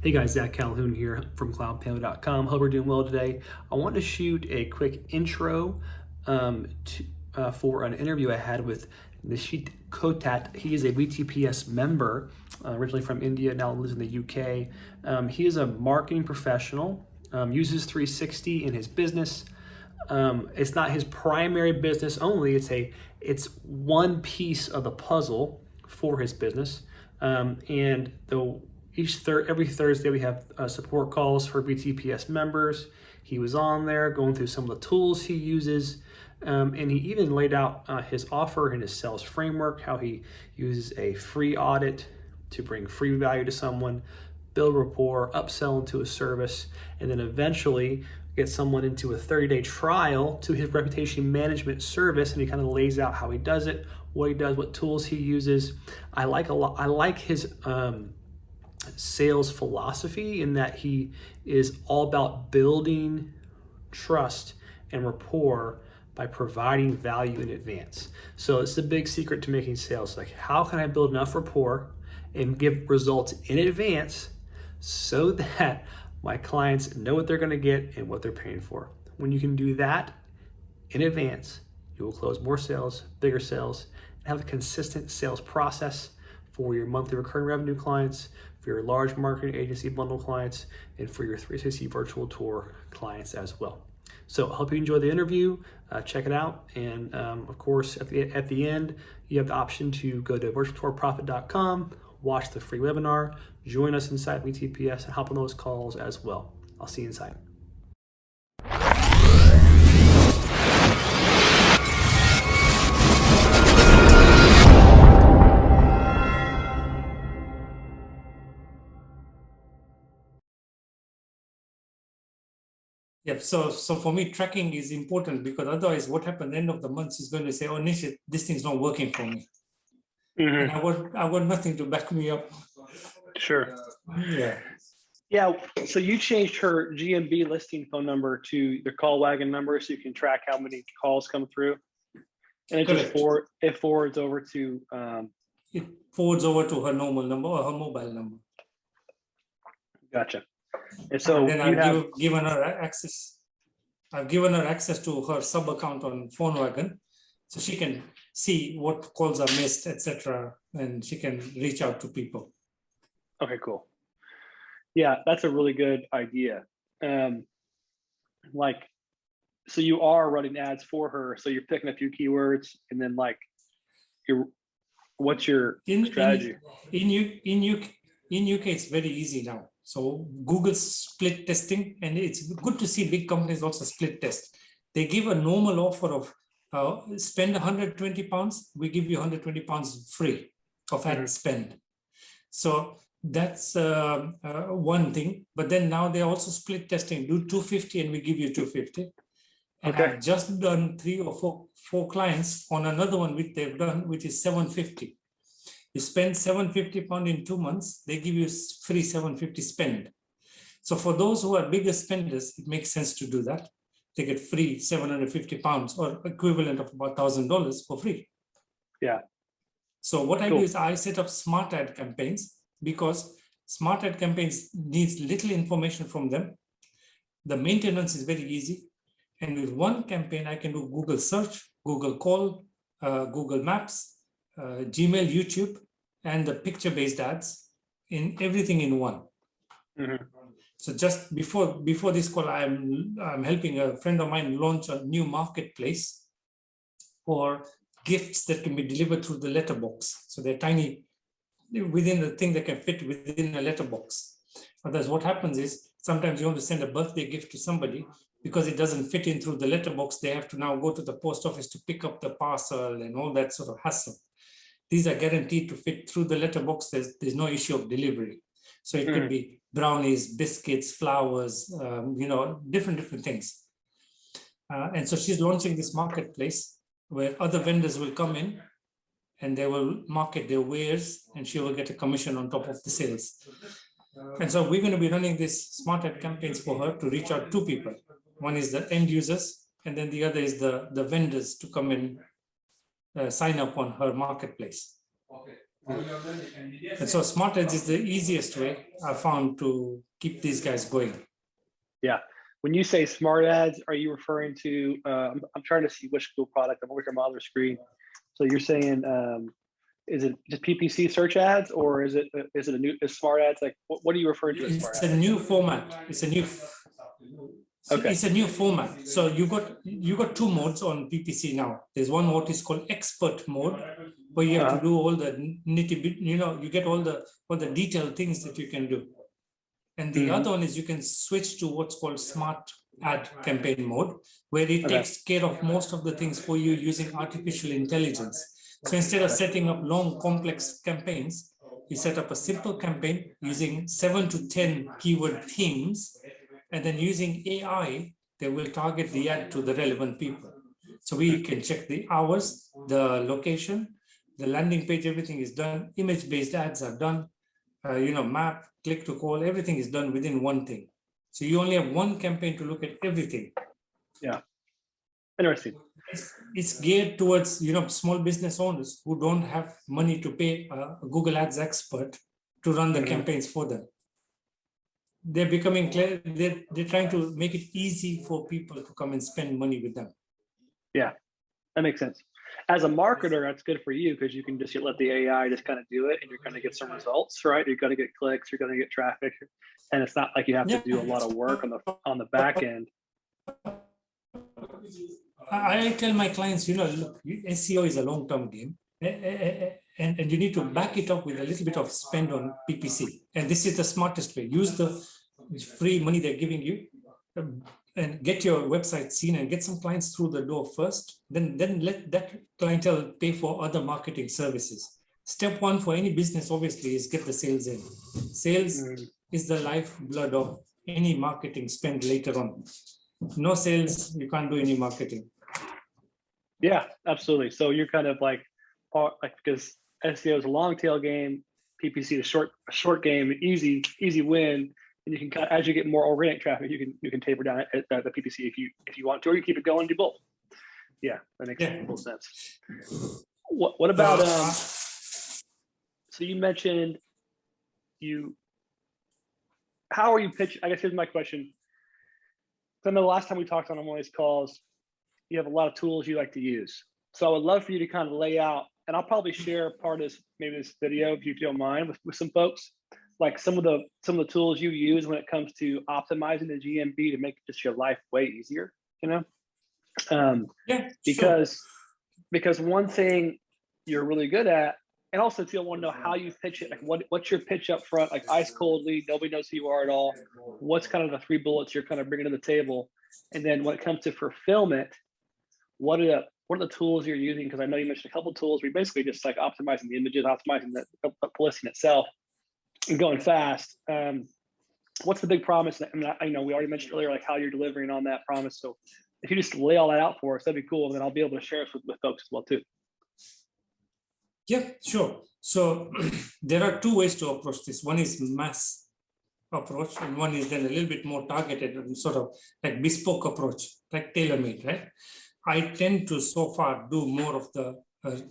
Hey guys, Zach Calhoun here from CloudPano.com. Hope we're doing well today. I want to shoot a quick intro for an interview I had with Nishit. He is a BTPS member, originally from India, now lives in the UK. He is a marketing professional, uses 360 in his business. It's not his primary business only, it's one piece of the puzzle for his business. Every Thursday we have support calls for BTPS members. He was on there going through some of the tools he uses, and he even laid out his offer and his sales framework, how he uses a free audit to bring free value to someone, build rapport, upsell into a service, and then eventually get someone into a 30-day trial to his reputation management service. And he kind of lays out how he does it, what he does, what tools he uses. I like his sales philosophy in that he is all about building trust and rapport by providing value in advance. So it's the big secret to making sales. Like, how can I build enough rapport and give results in advance so that my clients know what they're going to get and what they're paying for? When you can do that in advance, you will close more sales, bigger sales, and have a consistent sales process for your monthly recurring revenue clients, for your large marketing agency bundle clients, and for your 360 virtual tour clients as well. So I hope you enjoy the interview. Check it out. And of course, at the end, you have the option to go to virtualtourprofit.com, watch the free webinar, join us inside BTPS, and hop on those calls as well. I'll see you inside. Yep. So for me, tracking is important, because otherwise what happens at the end of the month is going to say, oh, Nishit, this thing's not working for me. And I want nothing to back me up. Sure. Yeah. Yeah. So you changed her GMB listing phone number to the call wagon number so you can track how many calls come through. And it forwards over to it forwards over to her normal number or her mobile number. Gotcha. And so then I've given her access. I've given her access to her sub account on PhoneWagon, so she can see what calls are missed, etc., and she can reach out to people. Okay, cool. Yeah, that's a really good idea. So you are running ads for her. So you're picking a few keywords, and then what's your strategy? In UK, it's very easy now. So Google's split testing, and it's good to see big companies also split test. They give a normal offer of spend 120 pounds, we give you 120 pounds free of ad spend. So that's one thing. But then now they're also split testing, do 250 and we give you 250. And okay. I've just done 3 or 4 clients on another one which they've done, which is 750. You spend 750 pounds in 2 months, they give you free 750 spend. So for those who are bigger spenders, it makes sense to do that. They get free 750 pounds or equivalent of about $1,000 for free. Yeah. So what I do is I set up smart ad campaigns, because smart ad campaigns needs little information from them. The maintenance is very easy. And with one campaign, I can do Google search, Google call, Google Maps, Gmail, YouTube, and the picture-based ads, in everything in one. So just before this call, I'm helping a friend of mine launch a new marketplace for gifts that can be delivered through the letterbox. So they're tiny, within the thing that can fit within a letterbox. Otherwise, what happens is sometimes you want to send a birthday gift to somebody, because it doesn't fit in through the letterbox. They have to now go to the post office to pick up the parcel and all that sort of hassle. These are guaranteed to fit through the letterbox. There's no issue of delivery. So it could be brownies, biscuits, flowers, different things. And so she's launching this marketplace where other vendors will come in and they will market their wares, and she will get a commission on top of the sales. And so we're going to be running these smart ad campaigns for her to reach out to people. One is the end users, and then the other is the vendors to come and sign up on her marketplace. And so smart ads is the easiest way I found to keep these guys going. Yeah. When you say smart ads, are you referring to, I'm trying to see which Google product, I'm working on my other screen. So you're saying, is it just PPC search ads, or is it a new smart ads? Like, what are you referring to as smart ads? It's a new format. Okay. It's a new format. So you got two modes on PPC now. There's one what is called expert mode, where you have to do all the nitty-gritty, you get all the detailed things that you can do. And the other one is you can switch to what's called smart ad campaign mode, where it takes care of most of the things for you using artificial intelligence. So instead of setting up long, complex campaigns, you set up a simple campaign using 7 to 10 keyword themes, and then using AI, they will target the ad to the relevant people. So we can check the hours, the location, the landing page, everything is done. Image-based ads are done. Map, click to call, everything is done within one thing. So you only have one campaign to look at everything. Yeah. Interesting. It's geared towards, small business owners who don't have money to pay a Google Ads expert to run the campaigns for them. They're becoming clear. They're trying to make it easy for people to come and spend money with them. Yeah, that makes sense. As a marketer, that's good for you because you can just let the AI just kind of do it, and you're going to get some results, right? You're going to get clicks, you're going to get traffic, and it's not like you have to do a lot of work on the back end. I tell my clients, look, SEO is a long-term game, and you need to back it up with a little bit of spend on PPC. And this is the smartest way. Use the free money they're giving you, and get your website seen and get some clients through the door first. Then let that clientele pay for other marketing services. Step one for any business, obviously, is get the sales in. Sales is the lifeblood of any marketing spend later on. No sales, you can't do any marketing. Yeah, absolutely. So you're kind of like because SEO is a long tail game, PPC is a short game, easy win, and you can as you get more organic traffic, you can taper down at the PPC if you want to, or you keep it going and do both. Yeah, that makes total sense. What about so you mentioned how are you pitching? I guess here's my question. I know the last time we talked on one of these calls, you have a lot of tools you like to use. So I would love for you to kind of lay out, and I'll probably share part of this video if you don't mind with some folks, like some of the tools you use when it comes to optimizing the GMB to make just your life way easier, because one thing you're really good at, and also if you want to know how you pitch it, like what's your pitch up front, like ice cold lead, nobody knows who you are at all. What's kind of the 3 bullets you're kind of bringing to the table, and then when it comes to fulfillment, what are the tools you're using? Because I know you mentioned a couple of tools. We basically just like optimizing the images, optimizing the listing itself, and going fast. What's the big promise? I know we already mentioned earlier like how you're delivering on that promise. So if you just lay all that out for us, that'd be cool. And then I'll be able to share it with folks as well too. Yeah, sure. So there are 2 ways to approach this. One is mass approach, and one is then a little bit more targeted and sort of like bespoke approach, like tailor-made, right? I tend to so far do more of the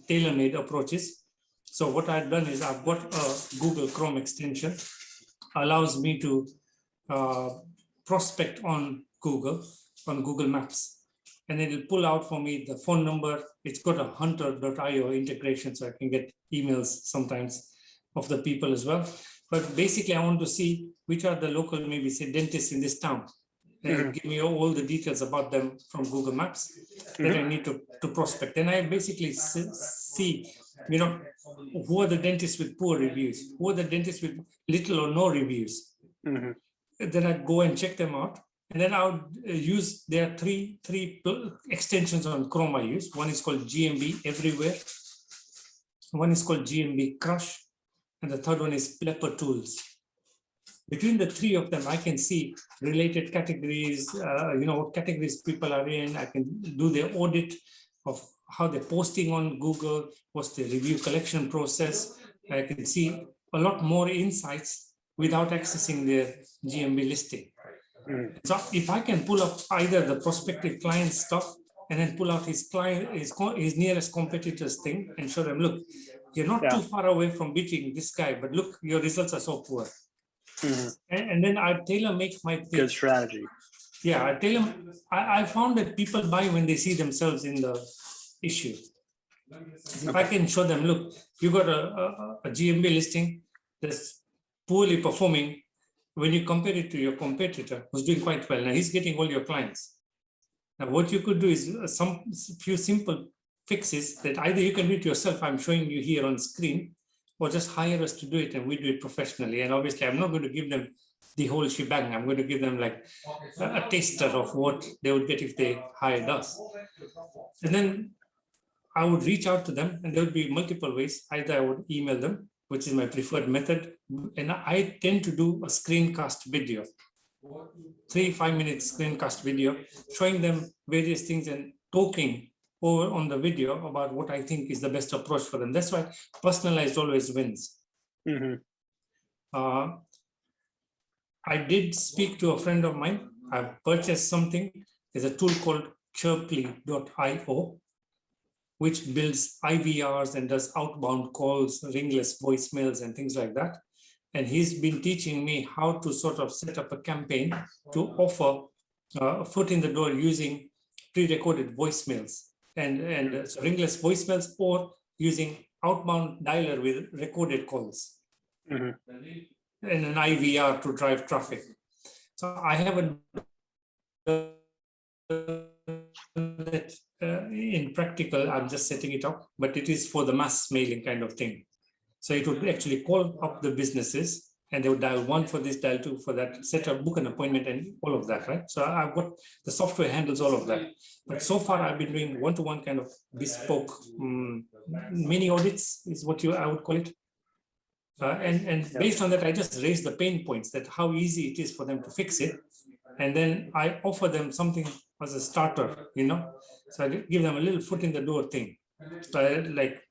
tailor-made approaches. So what I've done is I've got a Google Chrome extension, allows me to prospect on Google Maps. And then it'll pull out for me the phone number. It's got a hunter.io integration, so I can get emails sometimes of the people as well. But basically, I want to see which are the local, maybe say dentists in this town. Give me all the details about them from Google Maps that I need to prospect. And I basically see, who are the dentists with poor reviews? Who are the dentists with little or no reviews? Then I go and check them out. And then I would use, there are three extensions on Chrome I use. One is called GMB Everywhere. One is called GMB Crush. And the third one is Plepper Tools. Between the 3 of them, I can see related categories, what categories people are in. I can do their audit of how they're posting on Google, what's the review collection process. I can see a lot more insights without accessing their GMB listing. So if I can pull up either the prospective client stuff and then pull out his nearest competitor's thing and show them, look, you're not too far away from beating this guy, but look, your results are so poor. And then I tailor make my pitch. Good strategy. Yeah, I tell them, I found that people buy when they see themselves in the issue. If I can show them, look, you got a GMB listing that's poorly performing when you compare it to your competitor who's doing quite well. Now he's getting all your clients. Now what you could do is some few simple fixes that either you can do it yourself, I'm showing you here on screen, or just hire us to do it and we do it professionally. And obviously I'm not going to give them the whole shebang. I'm going to give them like a taster of what they would get if they hired us. And then I would reach out to them, and there would be multiple ways. Either I would email them, which is my preferred method. And I tend to do a screencast video, 3-5 minute screencast video, showing them various things and talking over on the video about what I think is the best approach for them. That's why personalized always wins. I did speak to a friend of mine. I've purchased something. There's a tool called chirply.io, which builds IVRs and does outbound calls, ringless voicemails and things like that. And he's been teaching me how to sort of set up a campaign to offer a foot in the door using pre-recorded voicemails and so ringless voicemails, or using outbound dialer with recorded calls. And an IVR to drive traffic. So I haven't done that in practical, I'm just setting it up, but it is for the mass mailing kind of thing. So it would actually call up the businesses and they would dial 1 for this, dial 2 for that, set up, book an appointment and all of that, right? So I've got, the software handles all of that. But so far I've been doing one-to-one kind of bespoke mini audits is what I would call it. And based on that, I just raise the pain points, that how easy it is for them to fix it. And then I offer them something as a starter, So I give them a little foot in the door thing. So like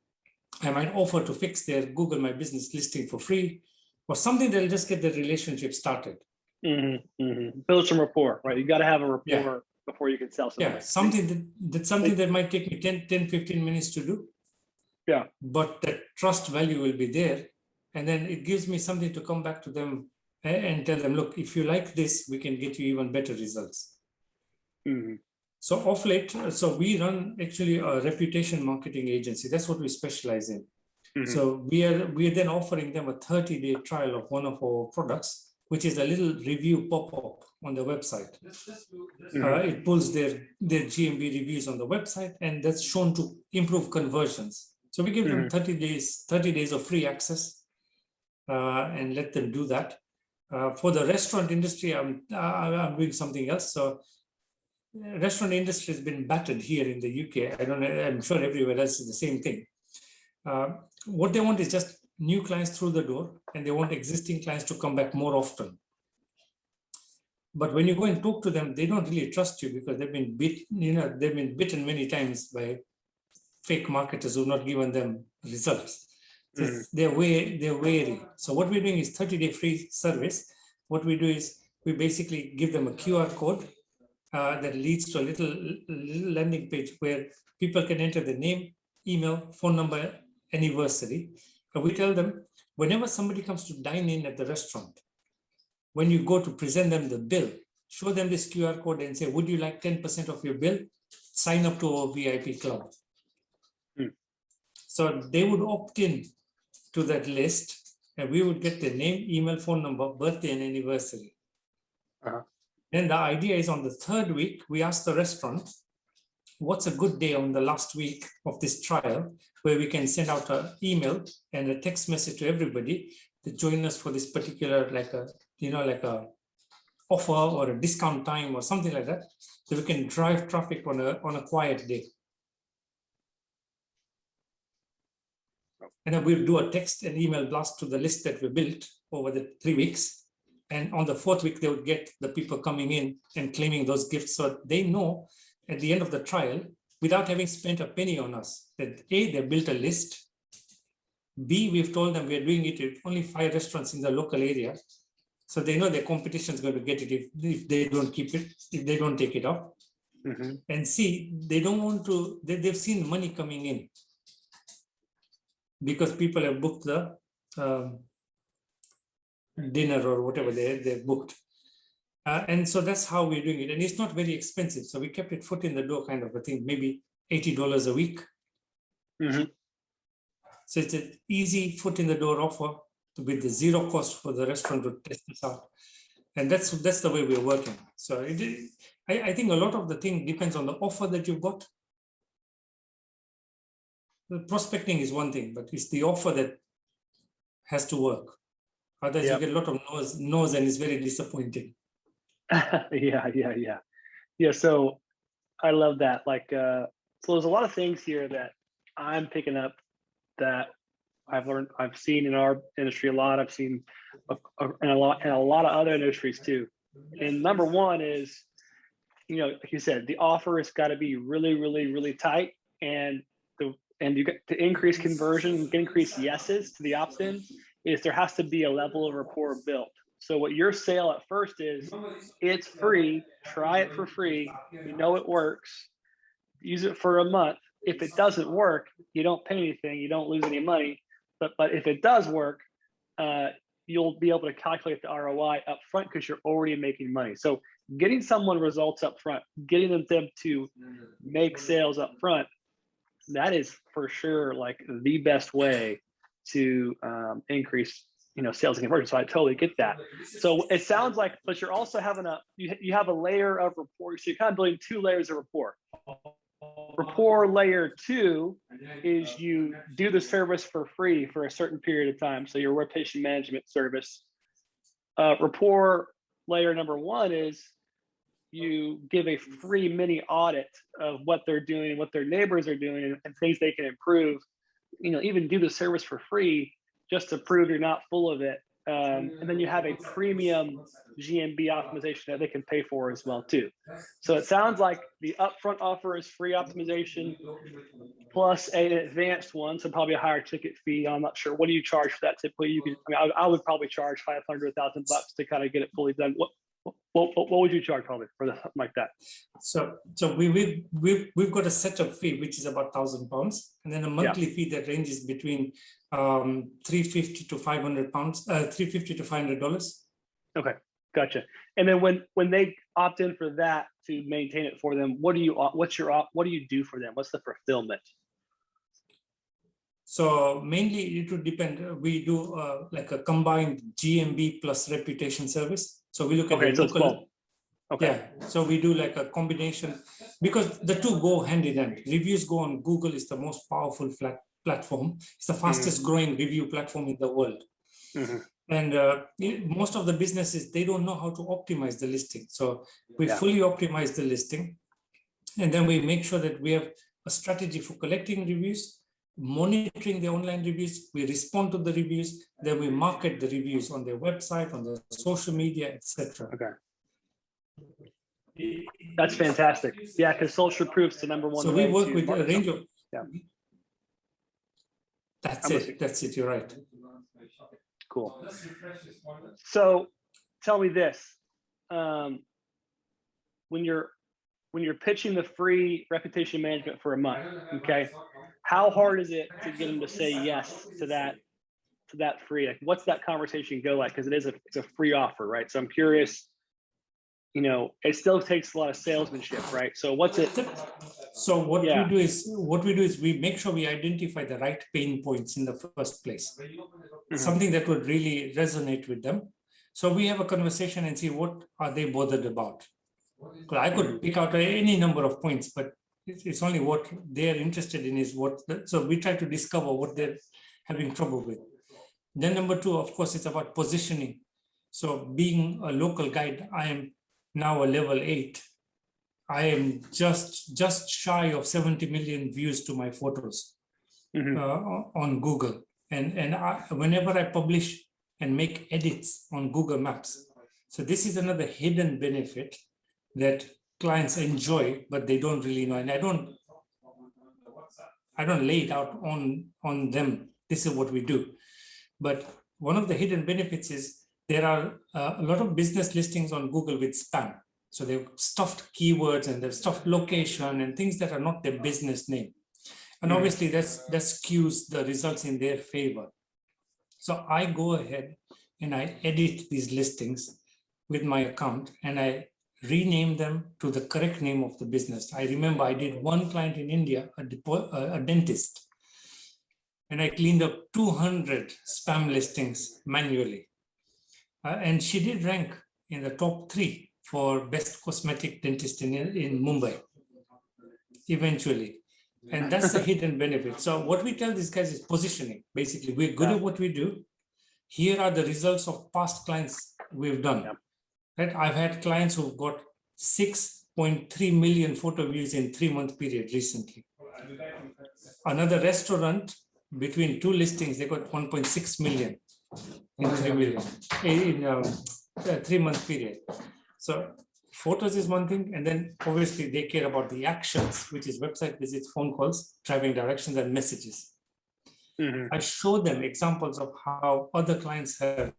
I might offer to fix their Google My Business listing for free, or something that'll just get the relationship started. Build some rapport, right? You got to have a rapport before you can sell something. Yeah, something that might take me 10-15 minutes to do. Yeah. But the trust value will be there. And then it gives me something to come back to them and tell them, look, if you like this, we can get you even better results. So off late, so we run actually a reputation marketing agency. That's what we specialize in. So we are then offering them a 30-day trial of one of our products, which is a little review pop-up on the website. It pulls their GMB reviews on the website, and that's shown to improve conversions. So we give them 30 days of free access. And let them do that. For the restaurant industry, I'm doing something else. So restaurant industry has been battered here in the UK. I'm sure everywhere else is the same thing. What they want is just new clients through the door, and they want existing clients to come back more often. But when you go and talk to them, they don't really trust you because they've been bitten many times by fake marketers who've not given them results. They're wary. So what we're doing is 30-day free service. What we do is we basically give them a QR code that leads to a little landing page where people can enter the name, email, phone number, anniversary. And we tell them, whenever somebody comes to dine in at the restaurant, when you go to present them the bill, show them this QR code and say, would you like 10% of your bill? Sign up to our VIP club. So they would opt in to that list, and we would get their name, email, phone number, birthday, and anniversary. Then the idea is on the 3rd week, we ask the restaurant, what's a good day on the last week of this trial, where we can send out an email and a text message to everybody to join us for this particular, like a offer or a discount time or something like that, so we can drive traffic on a quiet day. And then we'll do a text and email blast to the list that we built over the 3 weeks. And on the 4th week, they would get the people coming in and claiming those gifts. So they know at the end of the trial, without having spent a penny on us, that A, they built a list. B, we've told them we're doing it with only 5 restaurants in the local area. So they know their competition is going to get it if they don't keep it, if they don't take it up. And C, they don't want to, they've seen money coming in. because people have booked the dinner or whatever they booked. And so that's how we're doing it. And it's not very expensive. So we kept it foot in the door kind of a thing, maybe $80 a week. Mhm. So it's an easy foot in the door offer with the zero cost for the restaurant to test this out. And that's the way we're working. So I think a lot of the thing depends on the offer that you've got. The prospecting is one thing, but it's the offer that has to work. Otherwise, Yep. you get a lot of no's and it's very disappointing. Yeah. So I love that. Like, so there's a lot of things here that I'm picking up that I've seen in our industry a lot. I've seen in a lot of other industries too. And number one is, like you said, the offer has got to be really, really, really tight, and you get to increase conversion, increase yeses to the opt-in. Is there has to be a level of rapport built. So what your sale at first is, it's free. Try it for free. It works. Use it for a month. If it doesn't work, you don't pay anything. You don't lose any money. But if it does work, you'll be able to calculate the ROI up front because you're already making money. So getting someone results up front, getting them to make sales up front, that is for sure like the best way to increase sales and conversion. So I totally get that. So it sounds like, but you're also having you have a layer of rapport. So you're kind of building two layers of rapport. Rapport layer 2 is you do the service for free for a certain period of time. So your reputation management service. Rapport layer number 1 is you give a free mini audit of what they're doing and what their neighbors are doing and things they can improve. Even do the service for free just to prove you're not full of it. And then you have a premium GMB optimization that they can pay for as well too. So it sounds like the upfront offer is free optimization plus an advanced one, so probably a higher ticket fee. I'm not sure. What do you charge for that typically? I would probably charge $500, $1,000 to kind of get it fully done. What would you charge probably for something like that? So we've got a setup fee which is about £1,000, and then a monthly fee that ranges between £350 to £500, $350 to $500. Okay, gotcha. And then when they opt in for that to maintain it for them, what do you do for them? What's the fulfillment? So mainly it would depend. We do like a combined GMB plus reputation service. So we look at the local. Okay. Yeah. So we do like a combination because the two go hand in hand. Reviews go on Google is the most powerful platform. It's the fastest growing review platform in the world. And most of the businesses, they don't know how to optimize the listing. So we fully optimize the listing. And then we make sure that we have a strategy for collecting reviews, monitoring the online reviews, we respond to the reviews, then we market the reviews on their website, on the social media, etc. Okay. That's fantastic. Yeah, because social proof's the number one. So we work with a range of. Yeah. That's it. That's it. You're right. Cool. So tell me this. When you're pitching the free reputation management for a month, okay, how hard is it to get them to say yes to that free? Like, what's that conversation go like? Because it's a free offer, right? So I'm curious. It still takes a lot of salesmanship, right? So what's it? So what we do is we make sure we identify the right pain points in the first place, something that would really resonate with them. So we have a conversation and see what are they bothered about. I could pick out any number of points, but it's only what they're interested in is what. So we try to discover what they're having trouble with. Then number 2, of course, it's about positioning. So being a local guide, I am now a level 8. I am just shy of 70 million views to my photos on Google. And whenever I publish and make edits on Google Maps. So this is another hidden benefit that clients enjoy, but they don't really know. And I don't lay it out on them. This is what we do. But one of the hidden benefits is there are a lot of business listings on Google with spam. So they've stuffed keywords and they've stuffed location and things that are not their business name. And obviously that skews the results in their favor. So I go ahead and I edit these listings with my account and I rename them to the correct name of the business. I remember I did one client in India, a dentist, and I cleaned up 200 spam listings manually. And she did rank in the top 3 for best cosmetic dentist in Mumbai, eventually. And that's the hidden benefit. So what we tell these guys is positioning. Basically, we're good at what we do. Here are the results of past clients we've done. Right? I've had clients who've got 6.3 million photo views in 3-month period recently. Another restaurant, between 2 listings, they got 1.6 million in 3 million in a 3-month period. So photos is one thing, and then obviously they care about the actions, which is website visits, phone calls, driving directions, and messages. I show them examples of how other clients have,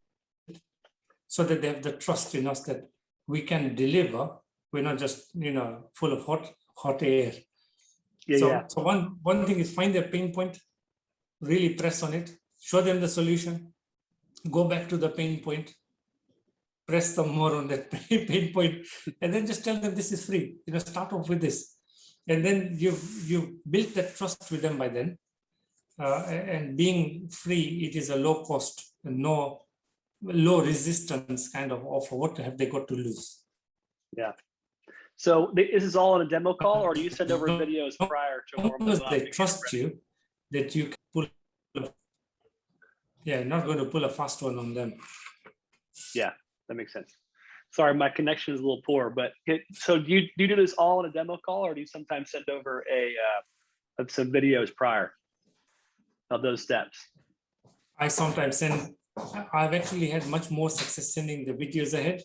so that they have the trust in us that we can deliver. We're not just, full of hot air. So one thing is find their pain point, really press on it, show them the solution, go back to the pain point, press some more on that pain point, and then just tell them this is free. Start off with this, and then you've built that trust with them by then. And being free, it is a low cost, low resistance kind of offer. What have they got to lose? Yeah. So this is all in a demo call, or do you send over videos prior to warm them up? They trust you that you can pull. Yeah, not going to pull a fast one on them. Yeah, that makes sense. Sorry, my connection is a little poor, but so do you do this all in a demo call, or do you sometimes send over some videos prior of those steps? I sometimes send. I've actually had much more success sending the videos ahead.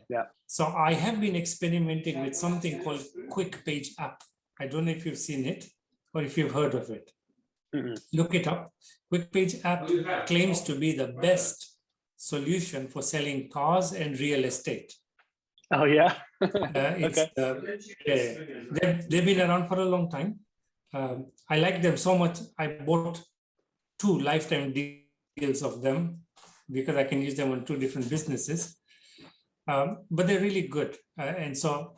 Yeah. So I have been experimenting with something called Quick Page app. I don't know if you've seen it or if you've heard of it. Look it up. Quick Page app claims to be the best solution for selling cars and real estate. Oh yeah. Okay. They've been around for a long time. I like them so much. I bought 2 lifetime deals of them because I can use them on 2 different businesses. But they're really good. And so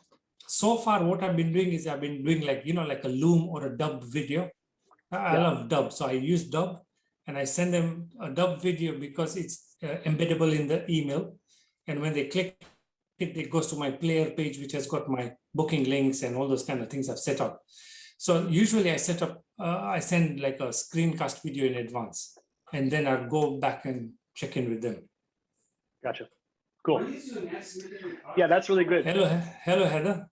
far what I've been doing is I've been doing like a Loom or a dub video. I love dub. So I use dub and I send them a dub video because it's embeddable in the email. And when they click it goes to my player page, which has got my booking links and all those kind of things I've set up. So usually I send like a screencast video in advance, and then I'll go back and check in with them. Gotcha. Cool. Yeah, that's really good. Hello, Heather.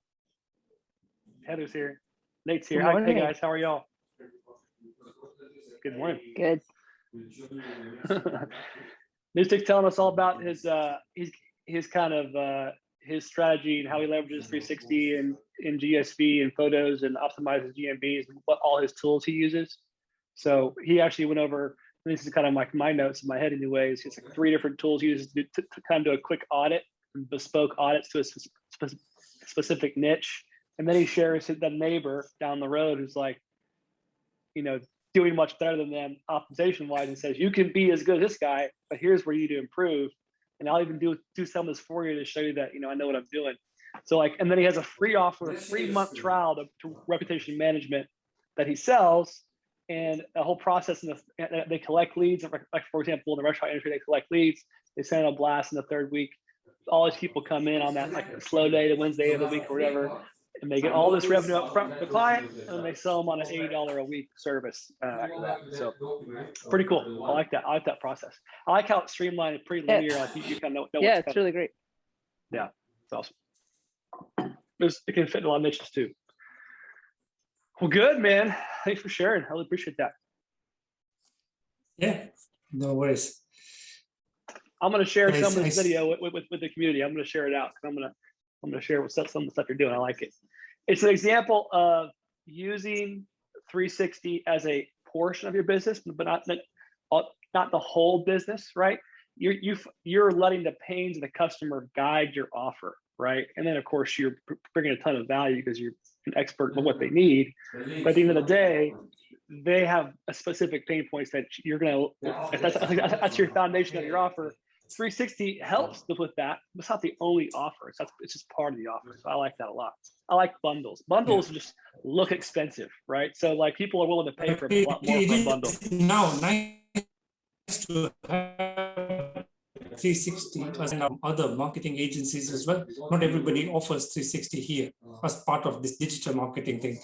Heather's here. Nate's here. Hi, hey guys, how are y'all? Good morning. Good. Nishit's telling us all about his kind of his strategy and how he leverages 360 and in GSV and photos and optimizes GMBs and what all his tools he uses. So he actually went over. This is kind of like my notes in my head anyways. It's like 3 different tools he uses to kind of do a quick audit, bespoke audits to a specific niche. And then he shares the neighbor down the road who's like, doing much better than them optimization wise, and says, you can be as good as this guy, but here's where you need to improve. And I'll even do some of this for you to show you that, I know what I'm doing. So and then he has a free offer, a 3-month trial to reputation management that he sells. And a whole process, they collect leads. Like for example, in the restaurant industry, they collect leads. They send a blast in the 3rd week. All these people come in on that like slow day, the Wednesday of the week or whatever, and they get all this revenue up front from the client, and they sell them on an $80 a week service after that. So pretty cool. I like that. I like that process. I like how it's streamlined and pretty linear. Like you kind of know. Yeah, it's really great. Yeah, it's awesome. It can fit in a lot of niches too. Well, good, man. Thanks for sharing. I really appreciate that. Yeah, no worries. I'm going to share some of this video with the community. I'm going to share it out. I'm going to share some of the stuff you're doing. I like it. It's an example of using 360 as a portion of your business, but not the whole business, right? you're letting the pains of the customer guide your offer, right? And then of course you're bringing a ton of value because you're an expert in what they need. But at the end of the day, they have a specific pain points that you're gonna. That's your foundation of your offer. 360 helps with that. But it's not the only offer. It's just part of the offer. So I like that a lot. I like bundles. Bundles just look expensive, right? So like people are willing to pay for a lot more for a bundle. Now nice to have 360 and other marketing agencies as well. Not everybody offers 360 here as part of this digital marketing thing.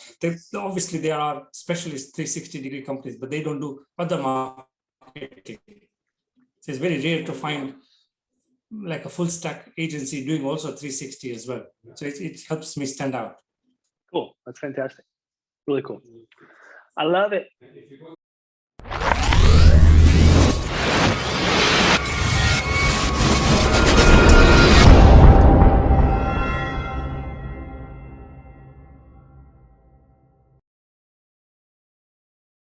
Obviously, there are specialist 360-degree companies, but they don't do other marketing. So it's very rare to find like a full stack agency doing also 360 as well. So it helps me stand out. Cool. That's fantastic. Really cool. I love it.